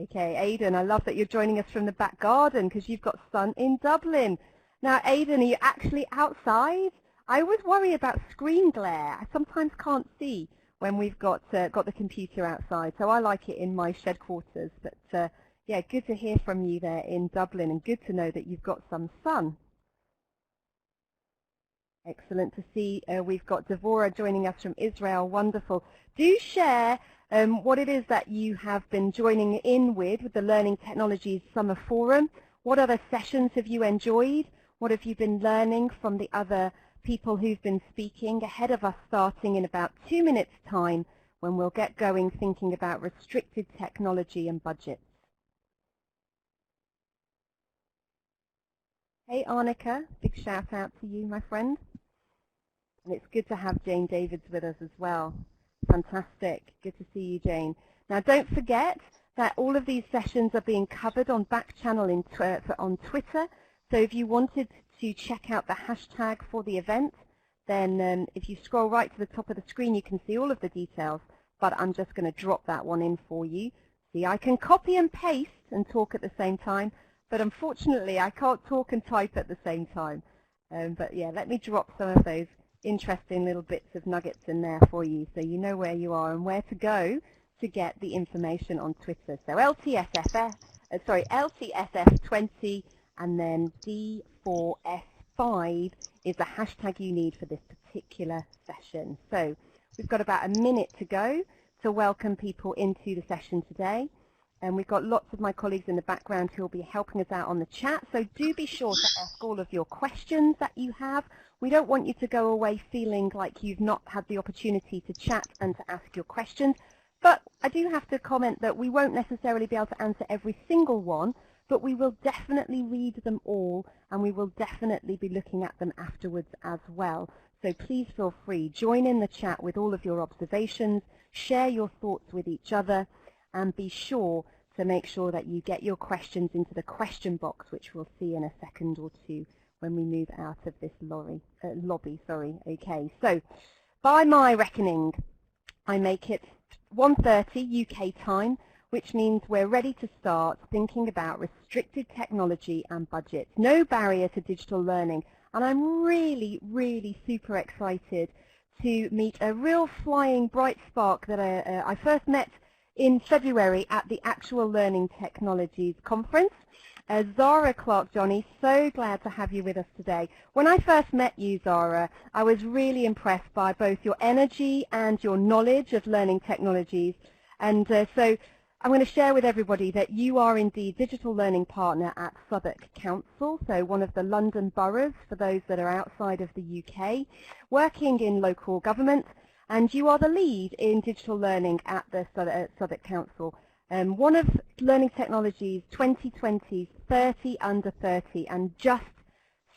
Okay, Aidan, I love that you're joining us from the back garden because you've got sun in Dublin. Now, Aidan, are you actually outside? I always worry about screen glare. I sometimes can't see when we've got the computer outside, so I like it in my shed quarters. But yeah, good to hear from you there in Dublin, and good to know that you've got some sun. Excellent to see. We've got Devorah joining us from Israel. Wonderful. Do share what it is that you have been joining in with the Learning Technologies Summer Forum. What other sessions have you enjoyed? What have you been learning from the other people who've been speaking ahead of us starting in about 2 minutes' time when we'll get going thinking about restricted technology and budgets? Hey Arnica, big shout out to you, my friend. And it's good to have Jane Davids with us as well. Fantastic. Good to see you, Jane. Now, don't forget that all of these sessions are being covered on back channel on Twitter. So if you wanted to check out the hashtag for the event, then if you scroll right to the top of the screen, you can see all of the details. But I'm just going to drop that one in for you. See, I can copy and paste and talk at the same time, but unfortunately, I can't talk and type at the same time. But yeah, let me drop some of those interesting little bits of nuggets in there for you so you know where you are and where to go to get the information on Twitter. So LTSF20 and then D4S5 is the hashtag you need for this particular session. So we've got about a minute to go to welcome people into the session today. And we've got lots of my colleagues in the background who will be helping us out on the chat. So do be sure to ask all of your questions that you have. We don't want you to go away feeling like you've not had the opportunity to chat and to ask your questions. But I do have to comment that we won't necessarily be able to answer every single one, but we will definitely read them all, and we will definitely be looking at them afterwards as well. So please feel free. Join in the chat with all of your observations, share your thoughts with each other, and be sure to make sure that you get your questions into the question box, which we'll see in a second or two when we move out of this lobby. Okay, so by my reckoning, I make it 1:30 UK time, which means we're ready to start thinking about restricted technology and budgets. No barrier to digital learning, and I'm really, really super excited to meet a real flying bright spark that I first met in February at the Actual Learning Technologies Conference. Zara Clark-Johnny, so glad to have you with us today. When I first met you, Zara, I was really impressed by both your energy and your knowledge of learning technologies. And so I'm going to share with everybody that you are indeed Digital Learning Partner at Southwark Council, so one of the London boroughs for those that are outside of the UK, working in local government. And you are the lead in digital learning at the Southwark Council. One of Learning Technologies 2020's 30 under 30, and just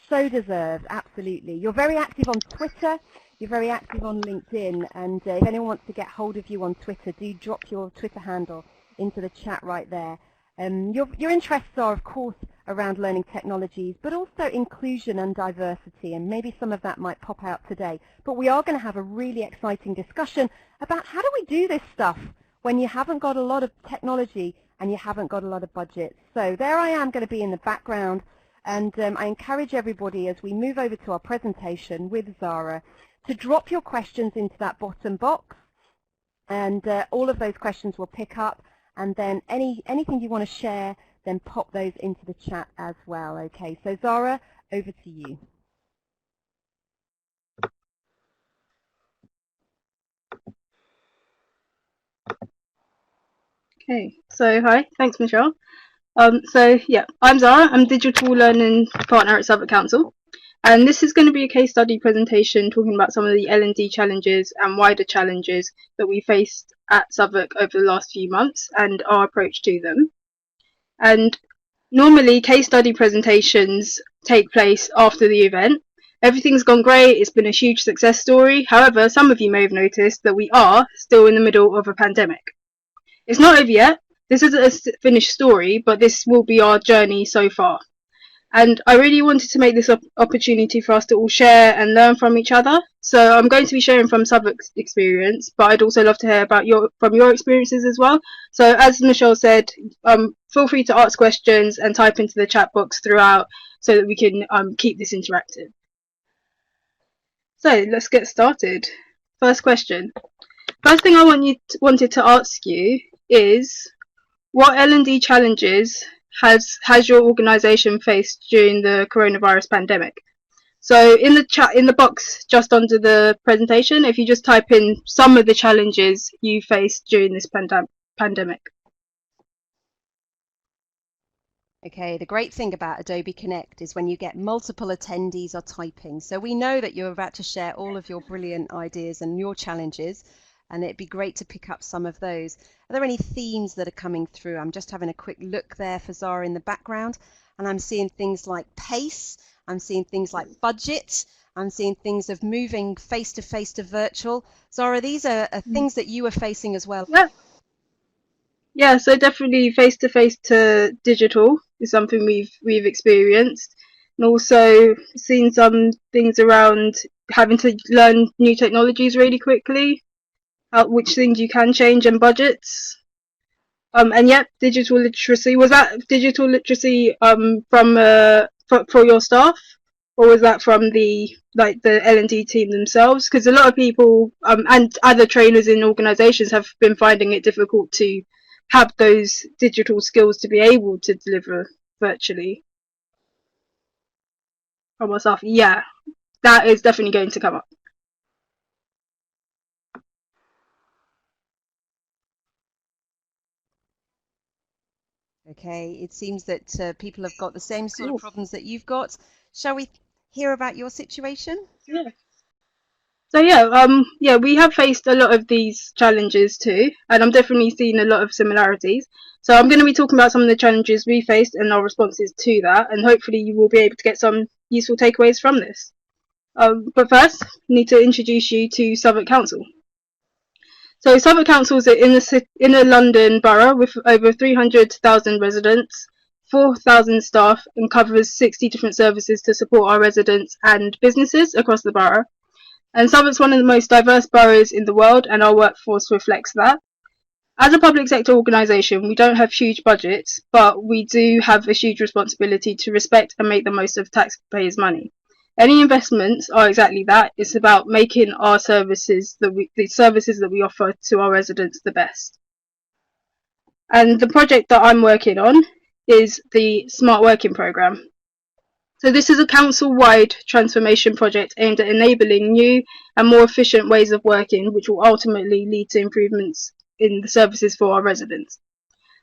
so deserved, absolutely. You're very active on Twitter, you're very active on LinkedIn, and if anyone wants to get hold of you on Twitter, do drop your Twitter handle into the chat right there. Your interests are, of course, around learning technologies, but also inclusion and diversity, and maybe some of that might pop out today. But we are going to have a really exciting discussion about how do we do this stuff when you haven't got a lot of technology and you haven't got a lot of budget. So there I am going to be in the background, and I encourage everybody as we move over to our presentation with Zara to drop your questions into that bottom box, and all of those questions will pick up. And then anything you want to share, then pop those into the chat as well. Okay, so Zara, over to you. Okay, so hi, thanks Michelle. So yeah, I'm Zara, I'm Digital Learning Partner at Southwark Council. And this is going to be a case study presentation talking about some of the L&D challenges and wider challenges that we faced at Southwark over the last few months and our approach to them. And normally case study presentations take place after the event. Everything's gone great, it's been a huge success story. However, some of you may have noticed that we are still in the middle of a pandemic. It's not over yet, this isn't a finished story, but this will be our journey so far. And I really wanted to make this opportunity for us to all share and learn from each other. So I'm going to be sharing from Southwark's experience, but I'd also love to hear about from your experiences as well. So as Michelle said, feel free to ask questions and type into the chat box throughout so that we can keep this interactive. So let's get started. First question. First thing I wanted to ask you is, what L&D challenges has your organisation faced during the coronavirus pandemic? So in the chat, in the box just under the presentation, if you just type in some of the challenges you faced during this pandemic. Okay, the great thing about Adobe Connect is when you get multiple attendees are typing. So we know that you're about to share all of your brilliant ideas and your challenges, and it'd be great to pick up some of those. Are there any themes that are coming through? I'm just having a quick look there for Zara in the background, and I'm seeing things like pace, I'm seeing things like budget, I'm seeing things of moving face-to-face to virtual. Zara, these are things that you are facing as well. Yeah, so definitely face-to-face to digital is something we've experienced, and also seen some things around having to learn new technologies really quickly, which things you can change, and budgets. And yet, digital literacy, was that digital literacy for your staff, or was that from the L&D team themselves? Because a lot of people and other trainers in organisations have been finding it difficult to have those digital skills to be able to deliver virtually. From myself, yeah, that is definitely going to come up. Okay, it seems that people have got the same sort of problems that you've got. Shall we hear about your situation? Yeah. So yeah, we have faced a lot of these challenges too, and I'm definitely seeing a lot of similarities. So I'm going to be talking about some of the challenges we faced and our responses to that, and hopefully you will be able to get some useful takeaways from this. But first, I need to introduce you to Southwark Council. So Southwark Council is in a London borough with over 300,000 residents, 4,000 staff, and covers 60 different services to support our residents and businesses across the borough. And Southwark's one of the most diverse boroughs in the world, and our workforce reflects that. As a public sector organisation, we don't have huge budgets, but we do have a huge responsibility to respect and make the most of taxpayers' money. Any investments are exactly that. It's about making our services, the services that we offer to our residents, the best. And the project that I'm working on is the Smart Working Programme. So this is a council-wide transformation project aimed at enabling new and more efficient ways of working, which will ultimately lead to improvements in the services for our residents.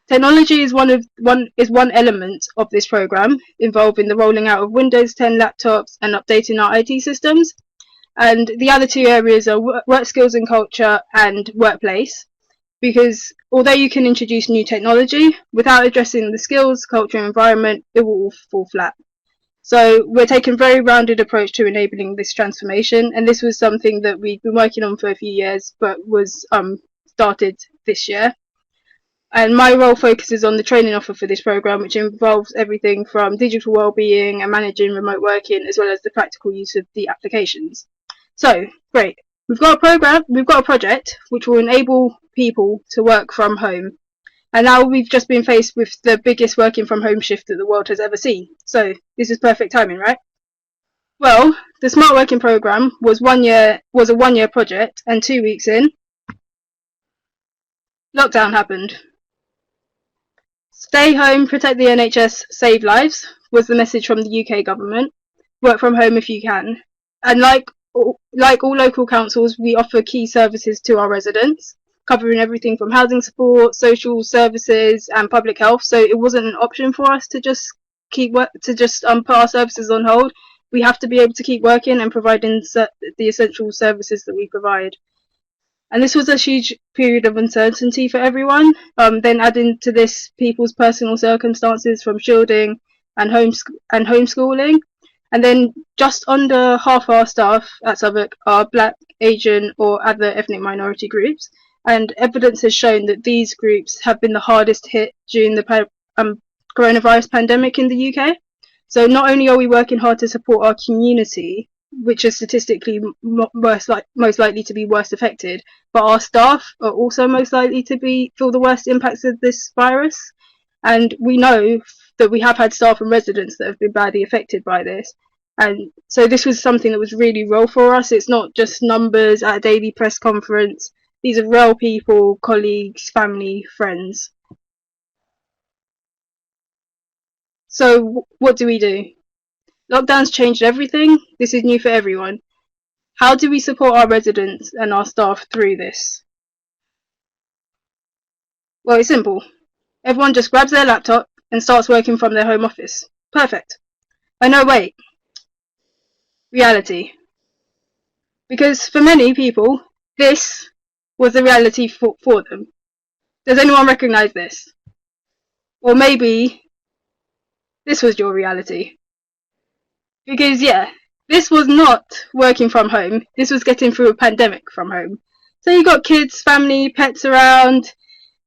Technology is one element of this programme, involving the rolling out of Windows 10 laptops and updating our IT systems. And the other two areas are work skills and culture and workplace, because although you can introduce new technology, without addressing the skills, culture and environment, it will all fall flat. So we're taking a very rounded approach to enabling this transformation, and this was something that we've been working on for a few years, but was started this year. And my role focuses on the training offer for this programme, which involves everything from digital wellbeing and managing remote working, as well as the practical use of the applications. So, great. We've got a project which will enable people to work from home. And now we've just been faced with the biggest working from home shift that the world has ever seen. So this is perfect timing, right? Well, the Smart Working Programme was a 1 year project, and 2 weeks in, lockdown happened. Stay home, protect the NHS, save lives was the message from the UK government. Work from home if you can. And like all local councils, we offer key services to our residents, covering everything from housing support, social services, and public health. So it wasn't an option for us to just put our services on hold. We have to be able to keep working and providing the essential services that we provide. And this was a huge period of uncertainty for everyone. Then adding to this people's personal circumstances from shielding and homeschooling. And then just under half our staff at Southwark are Black, Asian or other ethnic minority groups. And evidence has shown that these groups have been the hardest hit during the coronavirus pandemic in the UK. So not only are we working hard to support our community, which is statistically most likely to be worst affected, but our staff are also most likely to feel the worst impacts of this virus. And we know that we have had staff and residents that have been badly affected by this. And so this was something that was really real for us. It's not just numbers at a daily press conference. These are real people, colleagues, family, friends. So what do we do? Lockdown's changed everything. This is new for everyone. How do we support our residents and our staff through this? Well, it's simple. Everyone just grabs their laptop and starts working from their home office. Perfect. Oh no, wait. Reality. Because for many people, this was the reality for them. Does anyone recognise this? Or maybe this was your reality. Because yeah, this was not working from home. This was getting through a pandemic from home. So you've got kids, family, pets around.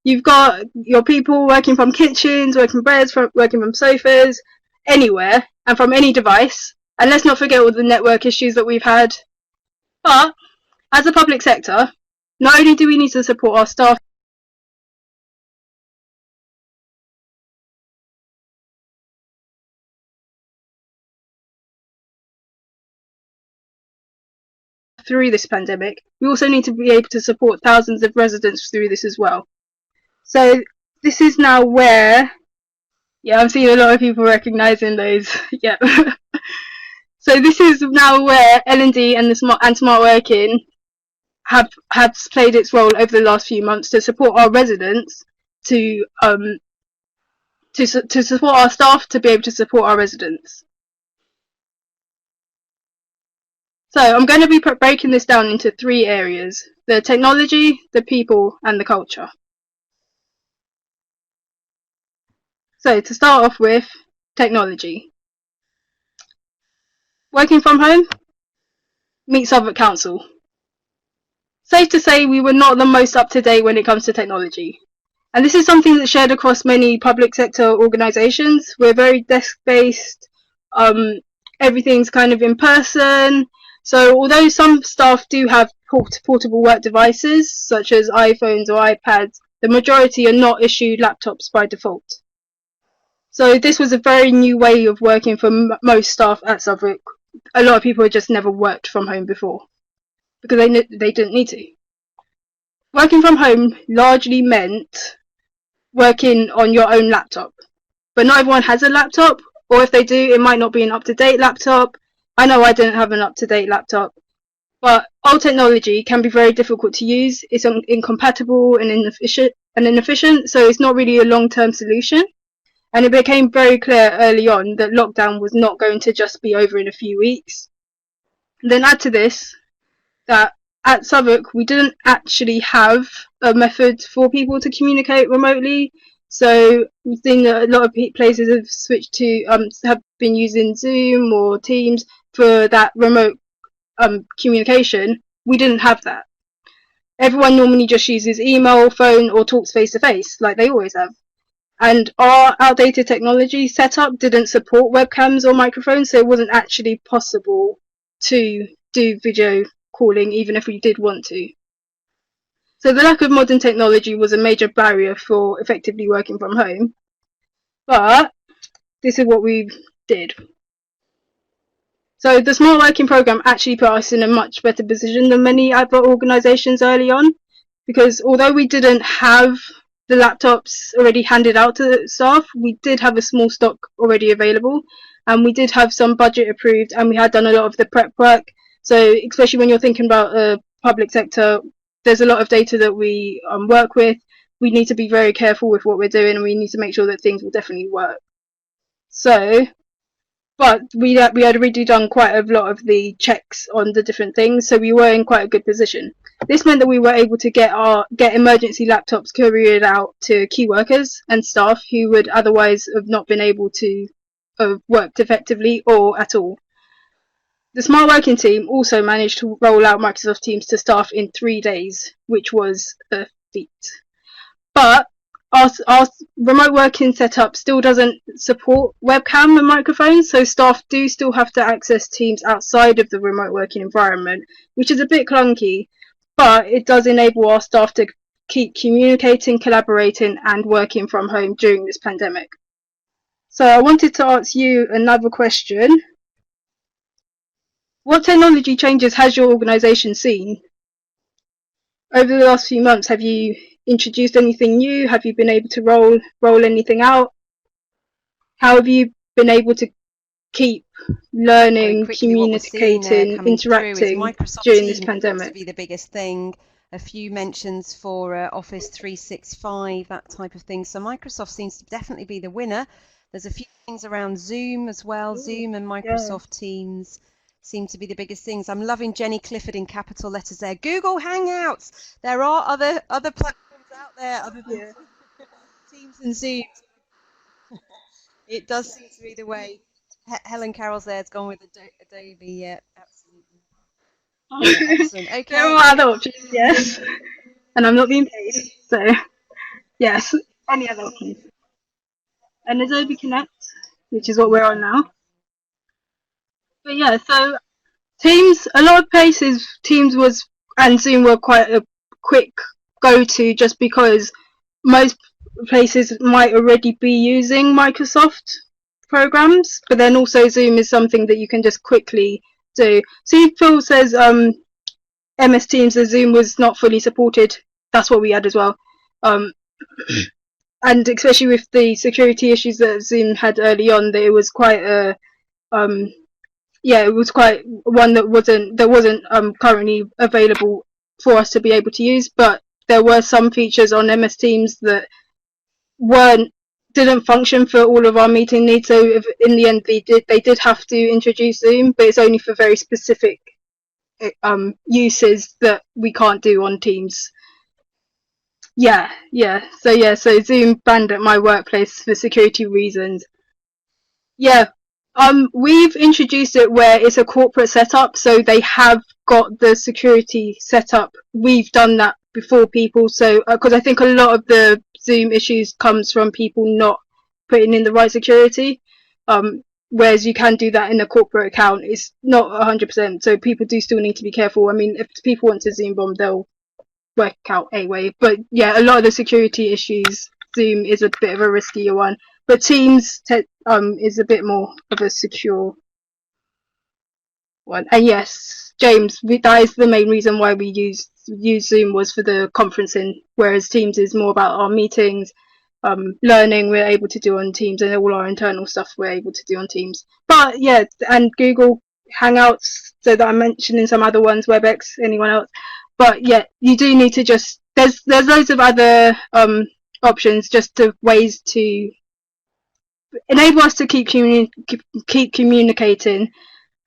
You've got your people working from kitchens, working from beds, working from sofas, anywhere, and from any device. And let's not forget all the network issues that we've had. But as a public sector, not only do we need to support our staff through this pandemic, we also need to be able to support thousands of residents through this as well. So this is now where, yeah, I'm seeing a lot of people recognising those. Yeah. So this is now where L&D and smart working have played its role over the last few months to support our residents, to support our staff, to be able to support our residents. So I'm going to be breaking this down into 3 areas: the technology, the people, and the culture. So to start off with, technology. Working from home? Meet Southwark Council. Safe to say we were not the most up to date when it comes to technology. And this is something that's shared across many public sector organisations. We're very desk-based, everything's kind of in person. So although some staff do have portable work devices, such as iPhones or iPads, the majority are not issued laptops by default. So this was a very new way of working for most staff at Southwark. A lot of people had just never worked from home before, because they didn't need to. Working from home largely meant working on your own laptop, but not everyone has a laptop, or if they do, it might not be an up-to-date laptop. I know I didn't have an up-to-date laptop, but old technology can be very difficult to use. It's incompatible and inefficient, so it's not really a long-term solution. And it became very clear early on that lockdown was not going to just be over in a few weeks. And then add to this that at Southwark we didn't actually have a method for people to communicate remotely. So we've seen that a lot of places have switched to have been using Zoom or Teams for that remote communication. We didn't have that. Everyone normally just uses email, phone, or talks face to face like they always have. And our outdated technology setup didn't support webcams or microphones, so it wasn't actually possible to do video calling even if we did want to. So the lack of modern technology was a major barrier for effectively working from home. But this is what we did. So the Smart Working Programme actually put us in a much better position than many other organisations early on, because although we didn't have the laptops already handed out to the staff, we did have a small stock already available, and we did have some budget approved, and we had done a lot of the prep work. So especially when you're thinking about a public sector, there's a lot of data that we work with. We need to be very careful with what we're doing, and we need to make sure that things will definitely work. So, but we had already done quite a lot of the checks on the different things, so we were in quite a good position. This meant that we were able to get emergency laptops couriered out to key workers and staff who would otherwise have not been able to have worked effectively or at all. The Smart Working team also managed to roll out Microsoft Teams to staff in 3 days, which was a feat. But our remote working setup still doesn't support webcam and microphones, so staff do still have to access Teams outside of the remote working environment, which is a bit clunky, but it does enable our staff to keep communicating, collaborating, and working from home during this pandemic. So I wanted to ask you another question. What technology changes has your organisation seen? Over the last few months, have you introduced anything new? Have you been able to roll anything out? How have you been able to keep learning, communicating, interacting during this pandemic? To be the biggest thing. A few mentions for Office 365, that type of thing. So Microsoft seems to definitely be the winner. There's a few things around Zoom as well. Zoom and Microsoft Teams seem to be the biggest things. I'm loving Jenny Clifford in capital letters there. Google Hangouts. There are other platforms out there other than Teams and Zoom. It does seem to be the way. Helen Carroll's there. It's gone with Adobe. Yeah, absolutely. Excellent. Okay. There are other options, yes. And I'm not being paid, so yes. Any other options? And Adobe Connect, which is what we're on now. But yeah, so Teams, a lot of places, Teams was and Zoom were quite a quick go-to, just because most places might already be using Microsoft programs, but then also Zoom is something that you can just quickly do. See, Phil says MS Teams and Zoom was not fully supported. That's what we had as well. And especially with the security issues that Zoom had early on, that it was quite a it was quite one that wasn't currently available for us to be able to use. But there were some features on MS Teams that didn't function for all of our meeting needs. So in the end, they did have to introduce Zoom, but it's only for very specific uses that we can't do on Teams. So Zoom banned at my workplace for security reasons. We've introduced it where it's a corporate setup, so they have got the security set up. We've done that before people, so because I think a lot of the Zoom issues comes from people not putting in the right security, whereas you can do that in a corporate account. It's not 100%, so people do still need to be careful. I mean, if people want to Zoom bomb, they'll work out a way. But yeah, a lot of the security issues, Zoom is a bit of a riskier one. But Teams is a bit more of a secure one. And yes, James, that is the main reason why we use Zoom, was for the conferencing, whereas Teams is more about our meetings, learning we're able to do on Teams, and all our internal stuff we're able to do on Teams. But yeah, and Google Hangouts, so that I mentioned in some other ones, WebEx, anyone else. But yeah, you do need to just, there's loads of other options, just to ways to enable us to keep communicating.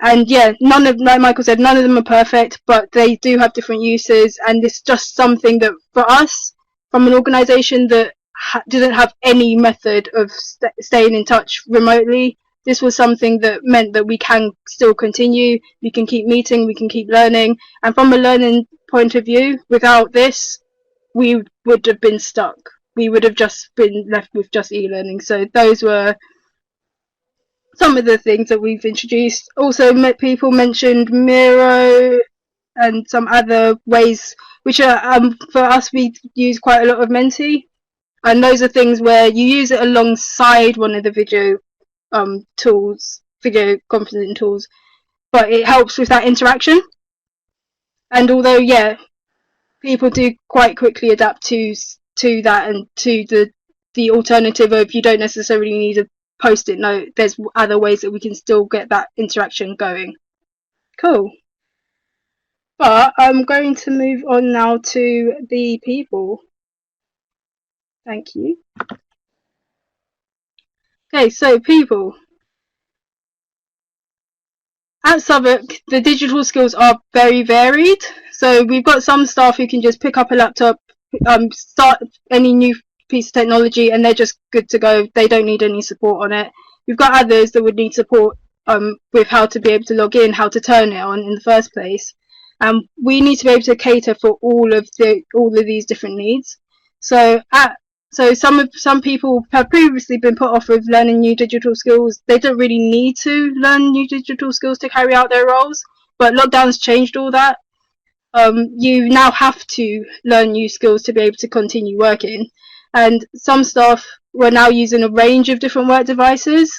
And yeah, like Michael said, none of them are perfect, but they do have different uses, and it's just something that for us, from an organisation that didn't have any method of staying in touch remotely, this was something that meant that we can still continue, we can keep meeting, we can keep learning. And from a learning point of view, without this, we would have been stuck. We would have just been left with just e-learning. So those were some of the things that we've introduced. Also, people mentioned Miro and some other ways, which are, for us, we use quite a lot of Menti. And those are things where you use it alongside one of the video tools, video conferencing tools, but it helps with that interaction. And although, yeah, people do quite quickly adapt to that, and to the alternative of you don't necessarily need a post-it note, there's other ways that we can still get that interaction going. Cool. But I'm going to move on now to the people. Thank you. Okay, so people. At Southwark, the digital skills are very varied. So we've got some staff who can just pick up a laptop, start any new piece of technology, and they're just good to go. They don't need any support on it. We've got others that would need support with how to be able to log in, how to turn it on in the first place. We need to be able to cater for all of these different needs. So at So some people have previously been put off with learning new digital skills. They don't really need to learn new digital skills to carry out their roles, but lockdown's changed all that. You now have to learn new skills to be able to continue working. And some staff were now using a range of different work devices.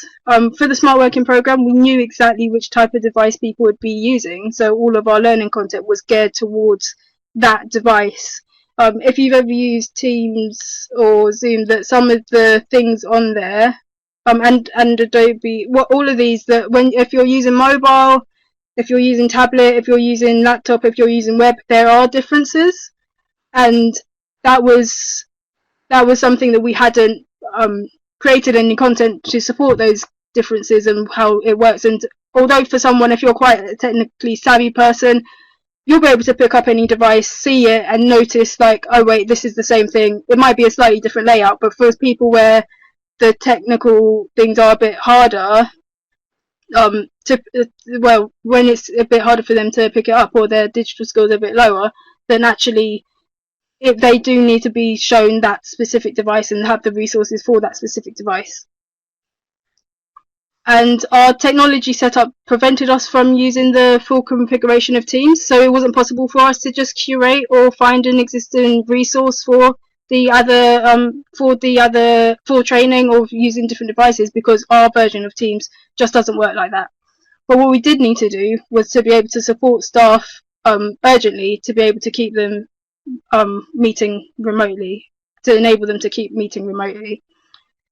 For the Smart Working programme, we knew exactly which type of device people would be using, so all of our learning content was geared towards that device. If you've ever used Teams or Zoom, that some of the things on there, and Adobe, all of these, that if you're using mobile, if you're using tablet, if you're using laptop, if you're using web, there are differences, and that was something that we hadn't created any content to support those differences and how it works. And although for someone, if you're quite a technically savvy person, you'll be able to pick up any device, see it, and notice like, oh wait, this is the same thing. It might be a slightly different layout, but for people where the technical things are a bit harder, when it's a bit harder for them to pick it up or their digital skills are a bit lower, then actually they do need to be shown that specific device and have the resources for that specific device. And our technology setup prevented us from using the full configuration of Teams, so it wasn't possible for us to just curate or find an existing resource for the other for training or using different devices, because our version of Teams just doesn't work like that. But what we did need to do was to be able to support staff urgently to be able to keep them meeting remotely, to enable them to keep meeting remotely.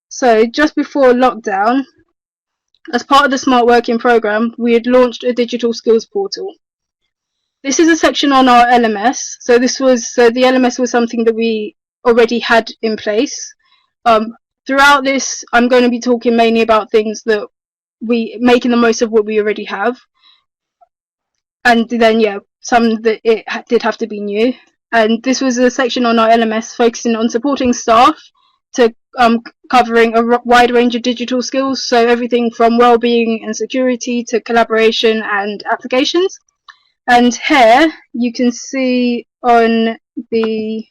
So just before lockdown, as part of the Smart Working programme, we had launched a digital skills portal. This is a section on our LMS. So the LMS was something that we already had in place. Throughout this, I'm going to be talking mainly about things that making the most of what we already have. And then, some that it did have to be new. And this was a section on our LMS focusing on supporting staff to covering a wide range of digital skills, so everything from wellbeing and security to collaboration and applications. And here you can see on the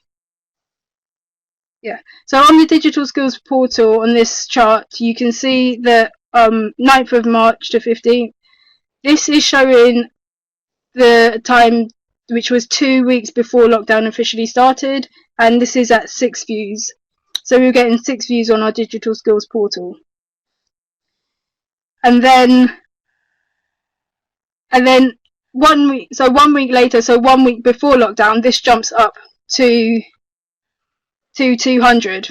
so on the digital skills portal on this chart, you can see that 9th of March to 15th, this is showing the time, which was 2 weeks before lockdown officially started, and this is at 6 views. So we were getting 6 views on our digital skills portal. And then 1 week, so 1 week later, so 1 week before lockdown, this jumps up to 200.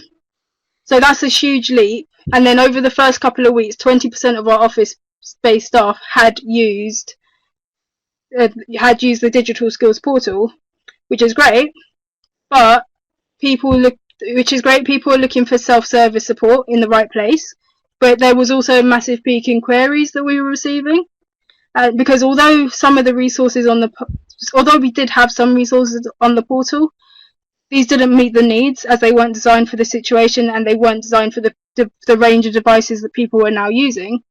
So that's a huge leap. And then over the first couple of weeks, 20% of our office-based staff had used the digital skills portal, which is great. But people are looking for self-service support in the right place. But there was also a massive peak in queries that we were receiving, because although we did have some resources on the portal, these didn't meet the needs, as they weren't designed for the situation and they weren't designed for the range of devices that people were now using.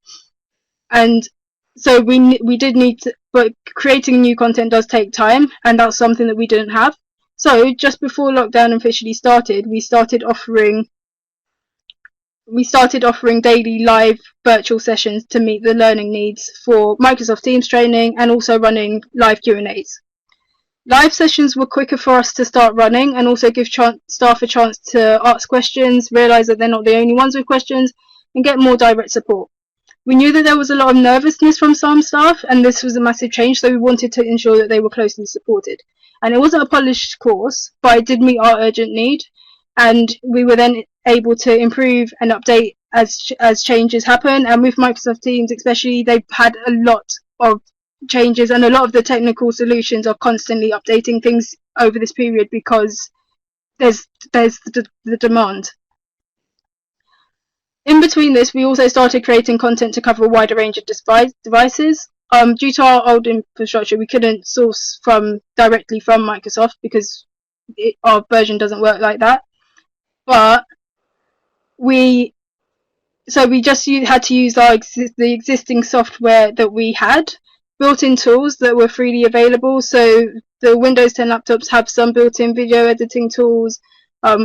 And so we did need to, but creating new content does take time, and that's something that we didn't have. So just before lockdown officially started, we started offering daily live virtual sessions to meet the learning needs for Microsoft Teams training, and also running live Q&As. Live sessions were quicker for us to start running, and also give staff a chance to ask questions, realise that they're not the only ones with questions, and get more direct support. We knew that there was a lot of nervousness from some staff, and this was a massive change, so we wanted to ensure that they were closely supported. And it wasn't a polished course, but it did meet our urgent need, and we were then able to improve and update as changes happen. And with Microsoft Teams especially, they've had a lot of changes, and a lot of the technical solutions are constantly updating things over this period because there's the demand. In between this, we also started creating content to cover a wider range of devices. Due to our old infrastructure, we couldn't source directly from Microsoft because our version doesn't work like that. But we just had to use the existing software that we had, built-in tools that were freely available. So the Windows 10 laptops have some built-in video editing tools.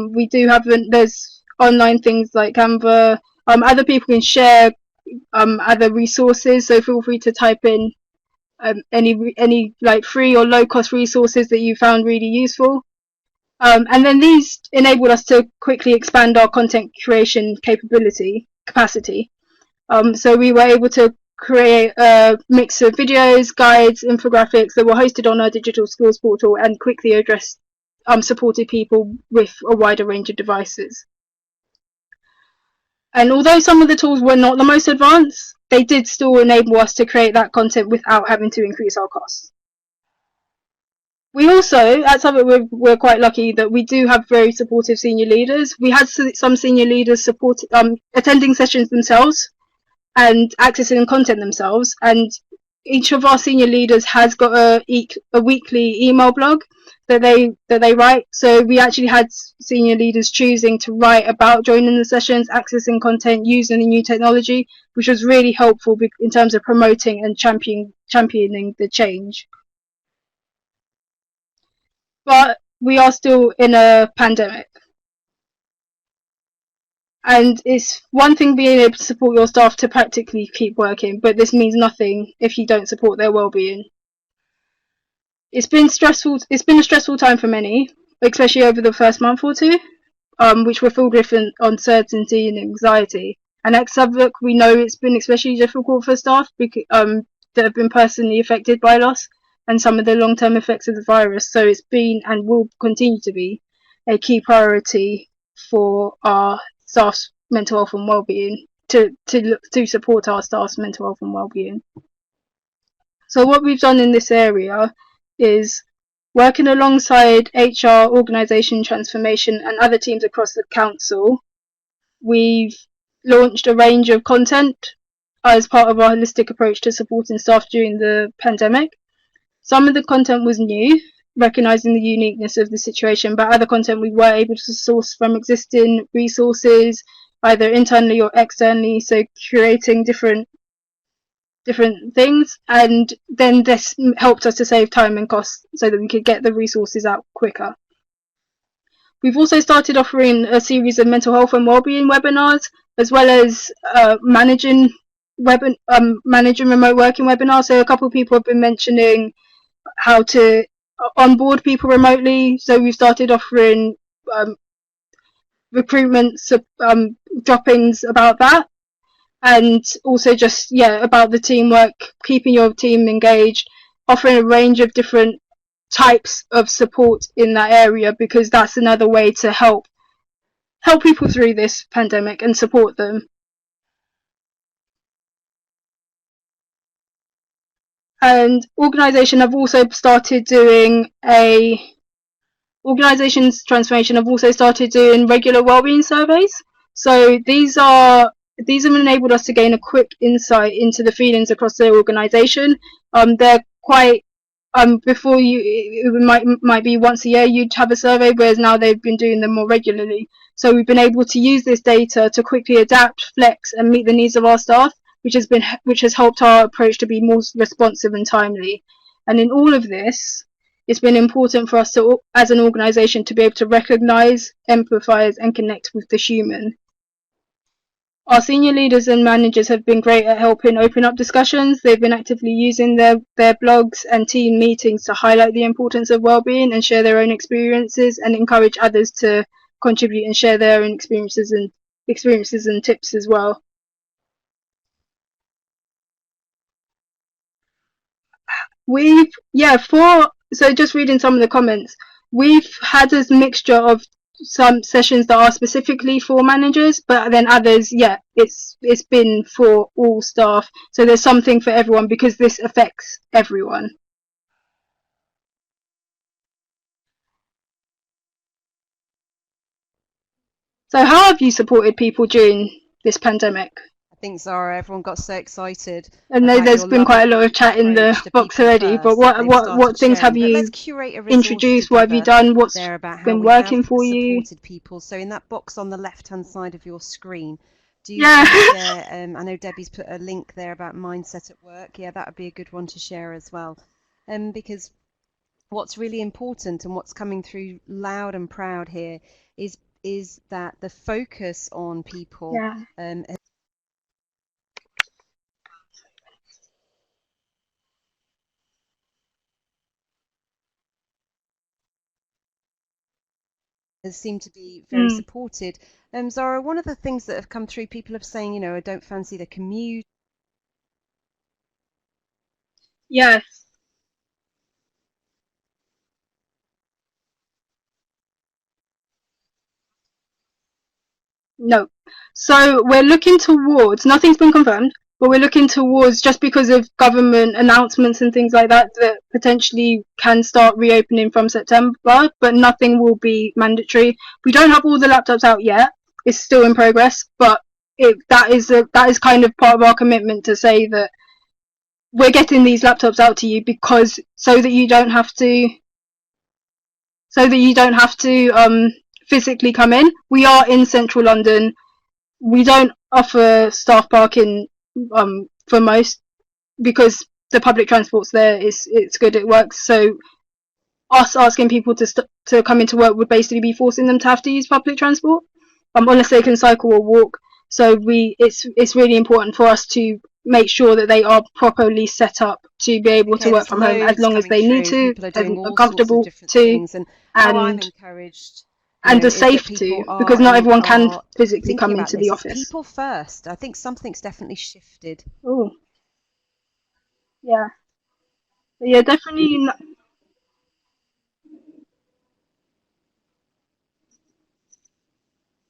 We do have there's online things like Canva. Other people can share other resources, so feel free to type in any like free or low cost resources that you found really useful. And then these enabled us to quickly expand our content creation capacity. So we were able to create a mix of videos, guides, infographics that were hosted on our digital skills portal and quickly addressed supported people with a wider range of devices. And although some of the tools were not the most advanced, they did still enable us to create that content without having to increase our costs. We also, at Southwark, we're quite lucky that we do have very supportive senior leaders. We had some senior leaders attending sessions themselves and accessing content themselves, and each of our senior leaders has got a weekly email blog that they write. So we actually had senior leaders choosing to write about joining the sessions, accessing content, using the new technology, which was really helpful in terms of promoting and championing the change. But we are still in a pandemic. And it's one thing being able to support your staff to practically keep working, but this means nothing if you don't support their well-being. It's been stressful. It's been a stressful time for many, especially over the first month or two, which were filled with uncertainty and anxiety. And at Southwark, we know it's been especially difficult for staff that have been personally affected by loss and some of the long-term effects of the virus. So it's been and will continue to be a key priority for our staff's mental health and well-being to support our staff's mental health and well-being. So what we've done in this area is working alongside HR, organisation transformation and other teams across the council. We've launched a range of content as part of our holistic approach to supporting staff during the pandemic. Some of the content was new, recognising the uniqueness of the situation, but other content we were able to source from existing resources, either internally or externally, so curating different things, and then this helped us to save time and costs so that we could get the resources out quicker. We've also started offering a series of mental health and wellbeing webinars, as well as managing remote working webinars. So a couple of people have been mentioning how to onboard people remotely. So we've started offering recruitment droppings about that. And also just, about the teamwork, keeping your team engaged, offering a range of different types of support in that area, because that's another way to help people through this pandemic and support them. And organisations have also started doing organisations transformation have also started doing regular wellbeing surveys. So these have enabled us to gain a quick insight into the feelings across the organisation. They're quite before it might be once a year you'd have a survey, whereas now they've been doing them more regularly. So we've been able to use this data to quickly adapt, flex, and meet the needs of our staff, which has helped our approach to be more responsive and timely. And in all of this, it's been important for us to, as an organisation, to be able to recognise, empathise, and connect with the human. Our senior leaders and managers have been great at helping open up discussions. They've been actively using their blogs and team meetings to highlight the importance of wellbeing and share their own experiences, and encourage others to contribute and share their own experiences and tips as well. So just reading some of the comments, we've had a mixture of some sessions that are specifically for managers, but then others, it's been for all staff. So there's something for everyone, because this affects everyone. So how have you supported people during this pandemic? I think, Zara, everyone got so excited. I know there's been quite a lot of chat in the box already, but what things have you introduced? What have you done? What's been working for you? People. So in that box on the left-hand side of your screen, do you share? I know Debbie's put a link there about mindset at work. Yeah, that would be a good one to share as well, because what's really important and what's coming through loud and proud here is is that the focus on people seem to be very supported. Zara, one of the things that have come through, people have saying, you know, I don't fancy the commute. Yes. No. So we're looking towards, nothing's been confirmed, but we're looking towards, just because of government announcements and things like that, that potentially can start reopening from September, but nothing will be mandatory. We don't have all the laptops out yet. It's still in progress, but that is kind of part of our commitment to say that we're getting these laptops out to you because so that you don't have to physically come in. We are in central London. We don't offer staff parking for most because the public transport's there. It's good. It works. So us asking people to come into work would basically be forcing them to have to use public transport, unless they can cycle or walk. So it's really important for us to make sure that they are properly set up to be able to work from home as long as they need to, and are comfortable to, I'm encouraged. And are safe to, because not everyone can physically come into the office. People first. I think something's definitely shifted. Oh, yeah, yeah, definitely.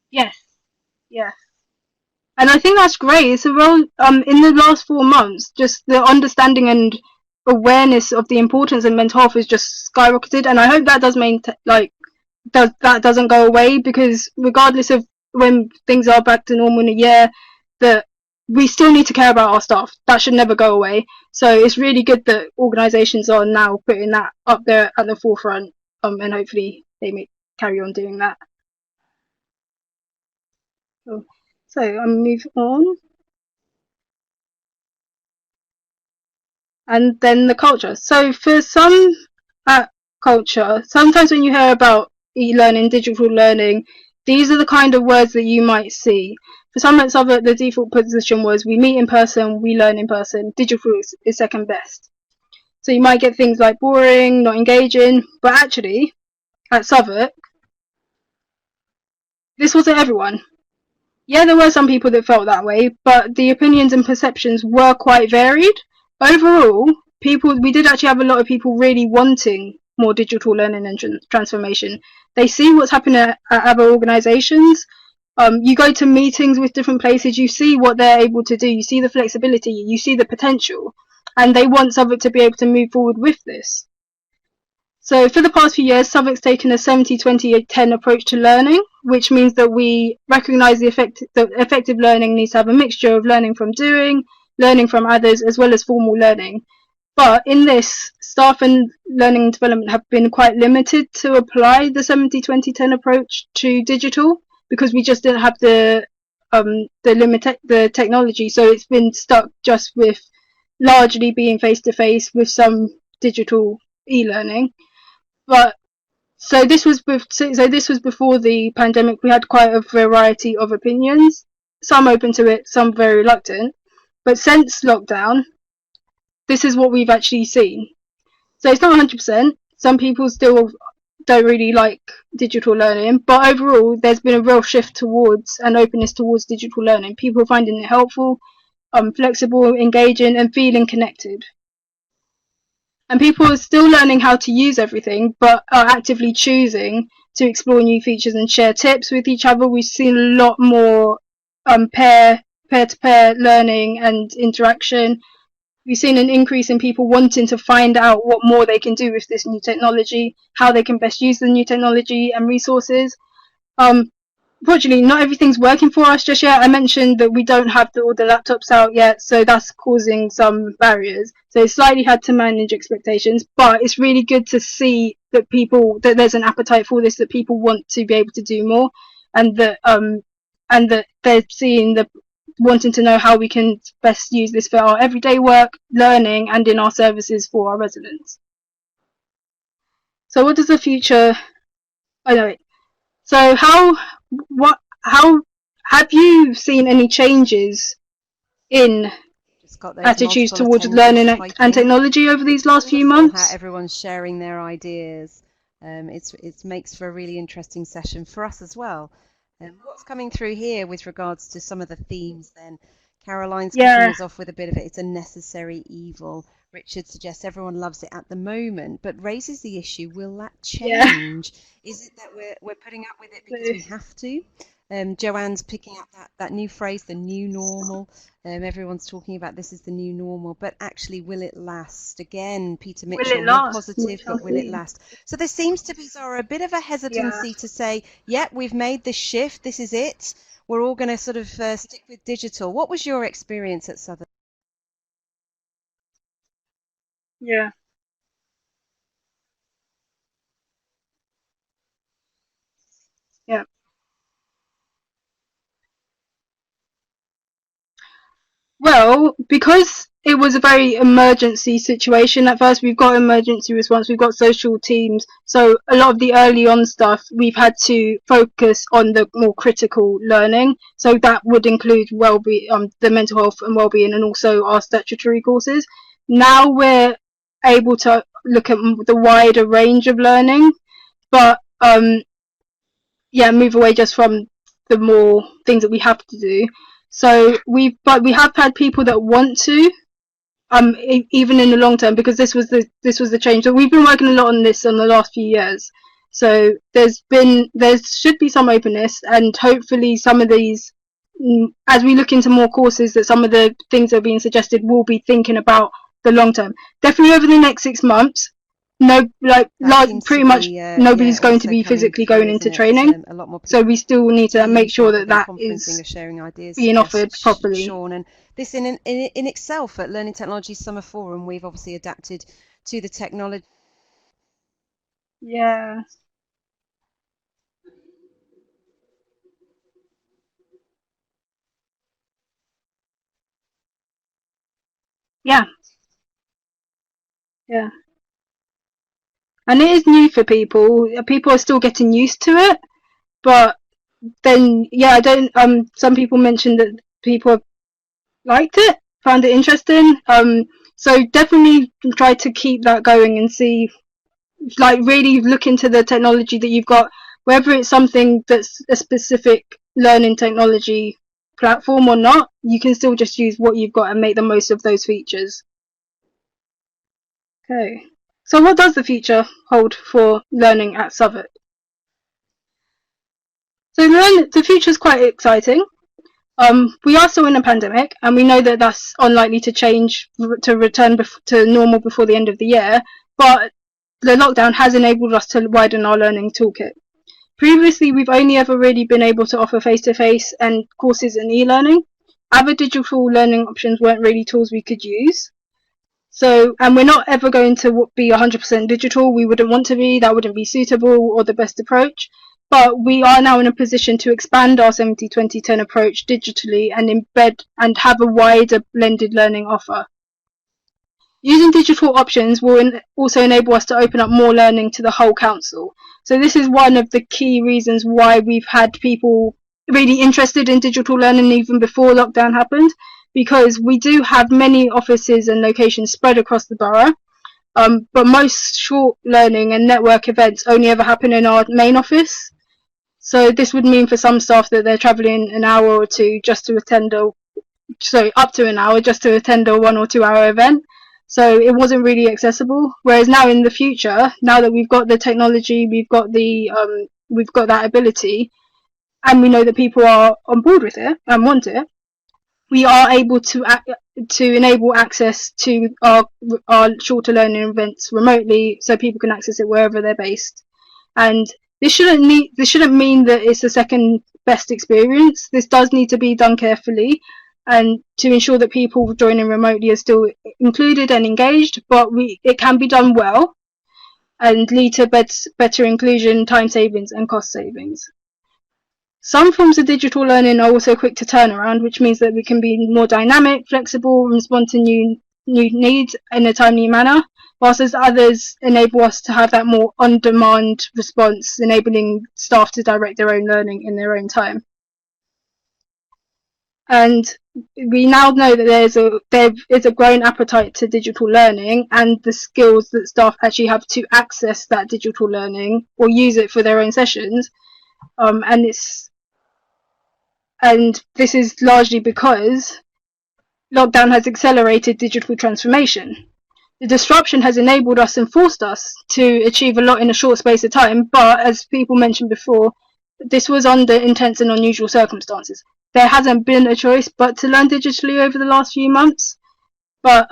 Yes, yes, and I think that's great. It's a real in the last 4 months, just the understanding and awareness of the importance of mental health is just skyrocketed, and I hope that doesn't go away, because regardless of when things are back to normal in a year, that we still need to care about our staff. That should never go away. So it's really good that organisations are now putting that up there at the forefront, and hopefully they may carry on doing that. So I'll move on. And then the culture. So for some culture, sometimes when you hear about e-learning, digital learning, these are the kind of words that you might see. For some at Southwark, the default position was we meet in person, we learn in person. Digital is second best. So you might get things like boring, not engaging, but actually, at Southwark, this wasn't everyone. Yeah, there were some people that felt that way, but the opinions and perceptions were quite varied. Overall, we did actually have a lot of people really wanting more digital learning and transformation. They see what's happening at other organisations. You go to meetings with different places, you see what they're able to do, you see the flexibility, you see the potential, and they want Southwark to be able to move forward with this. So for the past few years, Southwark's taken a 70-20-10 approach to learning, which means that we recognise that effective learning needs to have a mixture of learning from doing, learning from others, as well as formal learning. But in this, staff and learning and development have been quite limited to apply the 70-20-10 approach to digital, because we just didn't have the technology. So it's been stuck just with largely being face-to-face with some digital e-learning. But so this was before the pandemic. We had quite a variety of opinions, some open to it, some very reluctant. But since lockdown, this is what we've actually seen. So it's not 100%. Some people still don't really like digital learning, but overall there's been a real shift towards an openness towards digital learning. People are finding it helpful, flexible, engaging, and feeling connected. And people are still learning how to use everything, but are actively choosing to explore new features and share tips with each other. We've seen a lot more peer-to-peer learning and interaction. We've seen an increase in people wanting to find out what more they can do with this new technology, how they can best use the new technology and resources. Unfortunately, not everything's working for us just yet. I mentioned that we don't have all the laptops out yet, so that's causing some barriers. So it's slightly hard to manage expectations, but it's really good to see that there's an appetite for this, that people want to be able to do more, and that they're seeing wanting to know how we can best use this for our everyday work, learning, and in our services for our residents. So what does the future... So how how have you seen any changes in Just got those attitudes multiple towards attendees learning and typing. technology over these It's last few wonderful how months? everyone's sharing their ideas. It makes for a really interesting session for us as well. What's coming through here with regards to some of the themes then? Caroline's kicking Yeah, us off with a bit of it. It's a necessary evil. Richard suggests everyone loves it at the moment, but raises the issue, will that yeah. change? Is it that we're putting up with it because we have to? Joanne's picking up that new phrase, the new normal. Everyone's talking about this is the new normal, but actually, will it last? Again, Peter Will Mitchell, it more last? We positive, shall but will it see. last? So there seems to be, Zara, a bit of a Yeah, hesitancy to say, yeah, we've made this shift, this is it. We're all going to sort of stick with digital. What was your experience at Southwark? yeah. Yeah. Well, because it was a very emergency situation at first, we've got emergency response, we've got social teams. So a lot of the early on stuff, we've had to focus on the more critical learning. So that would include the mental health and well-being, and also our statutory courses. Now we're able to look at the wider range of learning, but yeah, move away just from the more things that we have to do. So we have had people that want to, even in the long term, because this was the change. So we've been working a lot on this in the last few years. So there should be some openness, and hopefully some of these, as we look into more courses, that some of the things that are being suggested will be thinking about the long term. Definitely over the next 6 months. No, That seems to pretty much be, yeah, nobody's going to also be coming physically through, going isn't into it? training. A lot more So people we still need to make teams sure rather that than that conferencing is are sharing ideas, being offered suggests properly. Sean. And this in itself at Learning Technology Summer Forum, we've obviously adapted to the technology. Yeah, yeah, yeah. And it is new for people. People are still getting used to it, but then yeah, I don't. Some people mentioned that people liked it, found it interesting. So definitely try to keep that going and see, like, really look into the technology that you've got, whether it's something that's a specific learning technology platform or not. You can still just use what you've got and make the most of those features. Okay. So what does the future hold for learning at Southwark? So the future is quite exciting. We are still in a pandemic, and we know that that's unlikely to change to return to normal before the end of the year. But the lockdown has enabled us to widen our learning toolkit. Previously, we've only ever really been able to offer face-to-face and courses in e-learning. Other digital learning options weren't really tools we could use. So, and we're not ever going to be 100% digital. We wouldn't want to be. That wouldn't be suitable or the best approach. But we are now in a position to expand our 70-20-10 approach digitally and embed and have a wider blended learning offer. Using digital options will also enable us to open up more learning to the whole council. So this is one of the key reasons why we've had people really interested in digital learning even before lockdown happened, because we do have many offices and locations spread across the borough. But most short learning and network events only ever happen in our main office. So this would mean for some staff that they're travelling an hour or two just to attend up to an hour just to attend a 1 or 2 hour event. So it wasn't really accessible. Whereas now in the future, now that we've got the technology, we've got that ability, and we know that people are on board with it and want it, we are able to enable access to our shorter learning events remotely, so people can access it wherever they're based. And this shouldn't mean that it's the second best experience. This does need to be done carefully, and to ensure that people joining remotely are still included and engaged. But it can be done well and lead to better inclusion, time savings, and cost savings. Some forms of digital learning are also quick to turn around, which means that we can be more dynamic, flexible, and respond to new needs in a timely manner. whilst as others enable us to have that more on-demand response, enabling staff to direct their own learning in their own time. And we now know that there is a growing appetite to digital learning and the skills that staff actually have to access that digital learning or use it for their own sessions. And this is largely because lockdown has accelerated digital transformation. The disruption has enabled us and forced us to achieve a lot in a short space of time, but as people mentioned before, this was under intense and unusual circumstances. There hasn't been a choice but to learn digitally over the last few months. But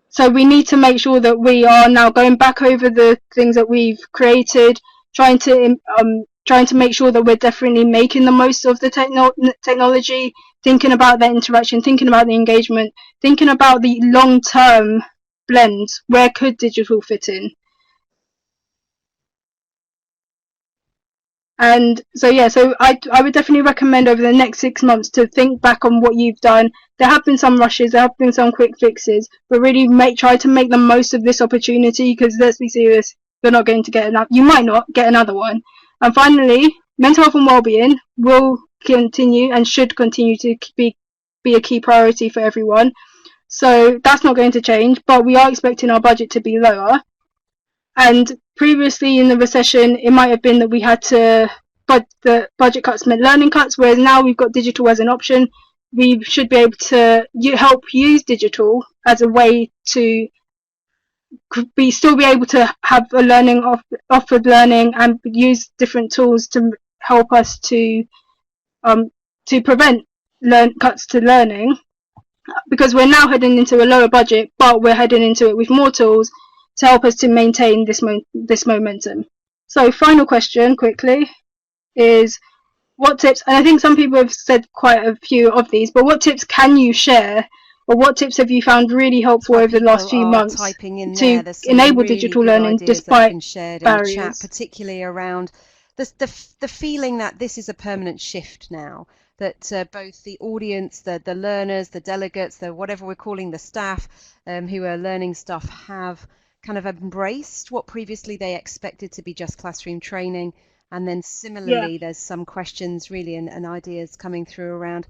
so we need to make sure that we are now going back over the things that we've created, trying to make sure that we're definitely making the most of the technology, thinking about that interaction, thinking about the engagement, thinking about the long-term blends. Where could digital fit in? And so I would definitely recommend over the next 6 months to think back on what you've done. There have been some rushes, there have been some quick fixes, but really try to make the most of this opportunity, because let's be serious, you're not going to get you might not get another one. And finally, mental health and wellbeing will continue and should continue to be a key priority for everyone. So that's not going to change, but we are expecting our budget to be lower. And previously in the recession, it might have been that we had to, but the budget cuts meant learning cuts, whereas now we've got digital as an option. We should be able to help use digital as a way to still be able to have a offered learning and use different tools to help us to prevent cuts to learning, because we're now heading into a lower budget, but we're heading into it with more tools to help us to maintain this momentum. So final question quickly is, what tips, and I think some people have said quite a few of these, but what tips can you share, or what tips have you found really helpful over the last few months to enable digital learning despite barriers? In the chat, particularly around the feeling that this is a permanent shift now, that both the audience, the learners, the delegates, the whatever we're calling the staff who are learning stuff have kind of embraced what previously they expected to be just classroom training. And then similarly, there's some questions really and ideas coming through around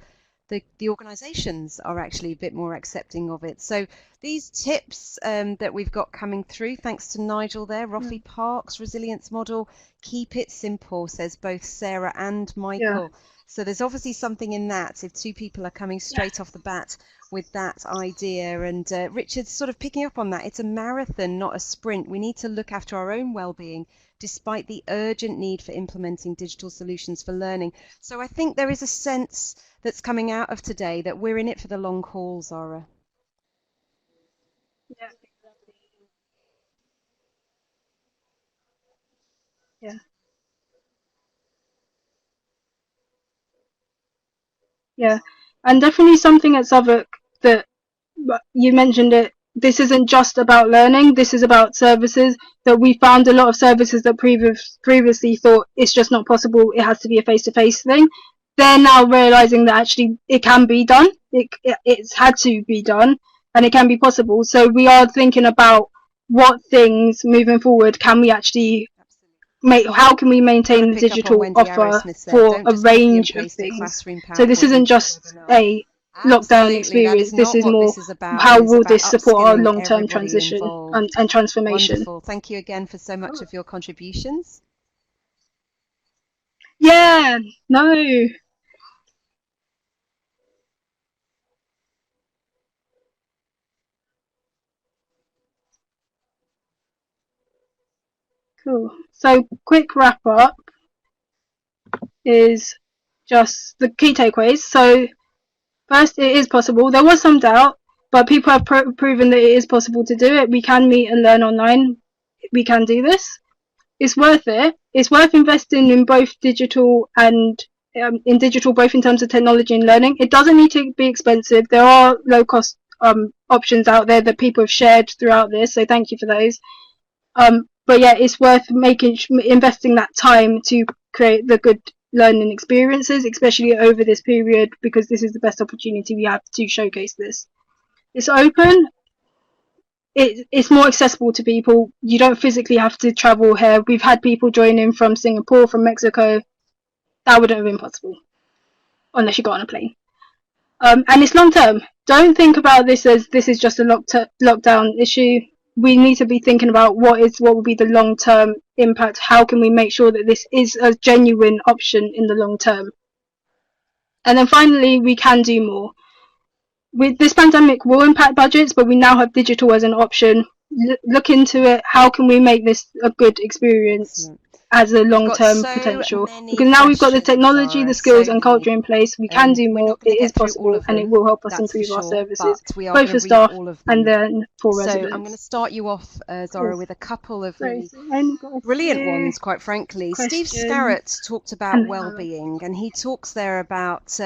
the organisations are actually a bit more accepting of it. So these tips that we've got coming through, thanks to Nigel there, Roffey Park's resilience model, keep it simple, says both Sarah and Michael. Yeah. So there's obviously something in that if two people are coming straight off the bat with that idea. And Richard's sort of picking up on that. It's a marathon, not a sprint. We need to look after our own well-being despite the urgent need for implementing digital solutions for learning. So I think there is a sense that's coming out of today that we're in it for the long haul, Zara. Yeah, exactly. Yeah. Yeah, and definitely something at Southwark that you mentioned it. This isn't just about learning. This is about services. That we found a lot of services that previously thought it's just not possible. It has to be a face-to-face thing. They're now realizing that actually it can be done. It's had to be done, and it can be possible. So we are thinking about what things moving forward can we actually make, how can we maintain the digital offer for a range of things. So this isn't just a lockdown experience. This is more how will this support our long-term transition and transformation. Wonderful. Thank you again for so much of your contributions. Yeah, no. Cool. So quick wrap up is just the key takeaways. So first, it is possible. There was some doubt, but people have proven that it is possible to do it. We can meet and learn online. We can do this. It's worth it. It's worth investing in both digital and both in terms of technology and learning. It doesn't need to be expensive. There are low cost options out there that people have shared throughout this. So thank you for those. But yeah, it's worth investing that time to create the good learning experiences, especially over this period, because this is the best opportunity we have to showcase this. It's open. it's more accessible to people. You don't physically have to travel here. We've had people join in from Singapore, from Mexico. That wouldn't have been possible unless you got on a plane. And it's long term. Don't think about this as this is just a lockdown issue. We need to be thinking about what will be the long term impact. How can we make sure that this is a genuine option in the long term? And then finally, we can do more. With this pandemic will impact budgets, but we now have digital as an option. Look into it. How can we make this a good experience as a long-term potential? Because now we've got the technology, the skills and culture in place. We can do more. It is possible, and it will help us improve our services, both for staff and then for residents. So I'm going to start you off, Zara, with a couple of really brilliant ones, quite frankly. Steve Starrett talked about well-being, and he talks there about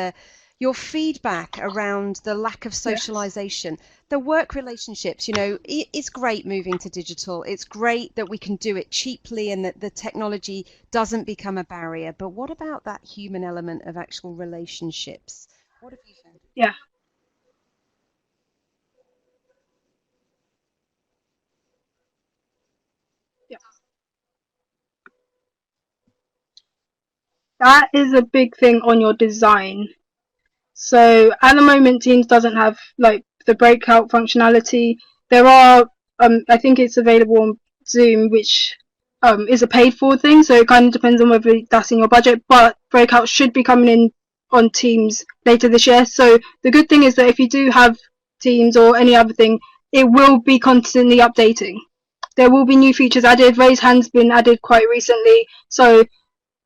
your feedback around the lack of socialization, the work relationships. You know, it's great moving to digital. It's great that we can do it cheaply and that the technology doesn't become a barrier. But what about that human element of actual relationships? What have you found? Yeah. That is a big thing on your design. So at the moment, Teams doesn't have like the breakout functionality. There are, I think it's available on Zoom, which is a paid for thing. So it kind of depends on whether that's in your budget. But breakout should be coming in on Teams later this year. So the good thing is that if you do have Teams or any other thing, it will be constantly updating. There will be new features added. Raise hand's been added quite recently. So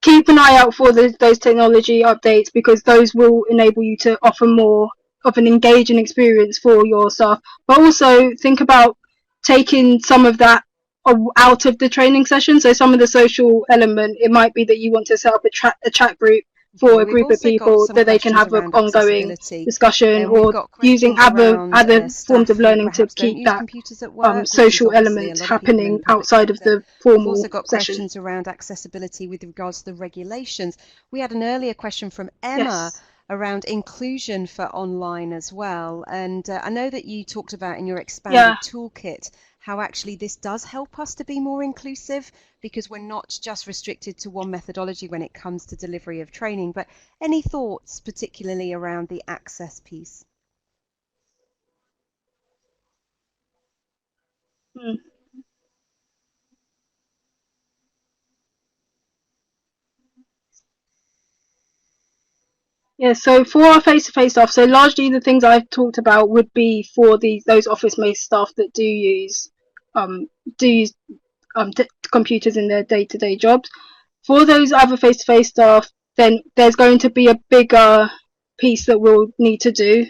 keep an eye out for those technology updates, because those will enable you to offer more of an engaging experience for your staff. But also think about taking some of that out of the training session. So some of the social element, it might be that you want to set up a chat group for a group of people that they can have an ongoing discussion, or using other forms of learning to keep that social element happening outside of the formal We've also got session. questions around accessibility with regards to the regulations. We had an earlier question from Emma around inclusion for online as well. And I know that you talked about in your expanded toolkit how actually this does help us to be more inclusive, because we're not just restricted to one methodology when it comes to delivery of training. But any thoughts particularly around the access piece? Yeah, so for our face-to-face staff, so largely the things I've talked about would be for those office-based staff that do use computers in their day-to-day jobs. For those other face-to-face staff, then there's going to be a bigger piece that we'll need to do.